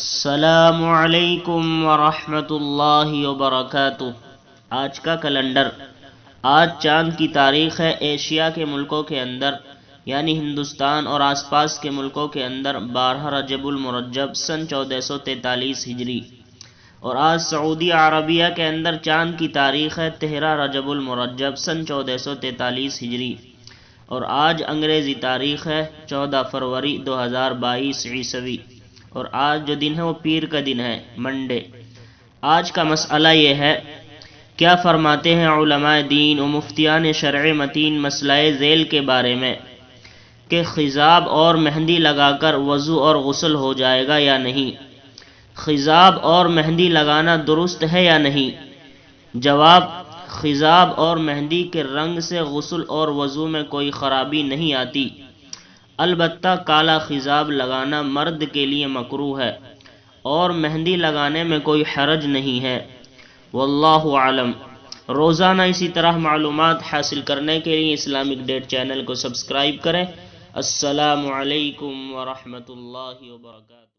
السلام علیکم ورحمۃ اللہ وبرکاتہ۔ آج کا کیلنڈر، آج چاند کی تاریخ ہے ایشیا کے ملکوں کے اندر یعنی ہندوستان اور آس پاس کے ملکوں کے اندر 12 رجب المرجب سن 1443 ہجری، اور آج سعودی عربیہ کے اندر چاند کی تاریخ ہے 13 رجب المرجب سن 1443 ہجری، اور آج انگریزی تاریخ ہے 14 فروری 2022 عیسوی، اور آج جو دن ہے وہ پیر کا دن ہے، منڈے۔ آج کا مسئلہ یہ ہے، کیا فرماتے ہیں علماء دین و مفتیان شرع متین مسئلہ ذیل کے بارے میں کہ خضاب اور مہندی لگا کر وضو اور غسل ہو جائے گا یا نہیں؟ خضاب اور مہندی لگانا درست ہے یا نہیں؟ جواب: خضاب اور مہندی کے رنگ سے غسل اور وضو میں کوئی خرابی نہیں آتی، البتہ کالا خضاب لگانا مرد کے لیے مکروہ ہے، اور مہندی لگانے میں کوئی حرج نہیں ہے، واللہ اعلم۔ روزانہ اسی طرح معلومات حاصل کرنے کے لیے اسلامک ڈیٹ چینل کو سبسکرائب کریں۔ السلام علیکم ورحمۃ اللہ وبرکاتہ۔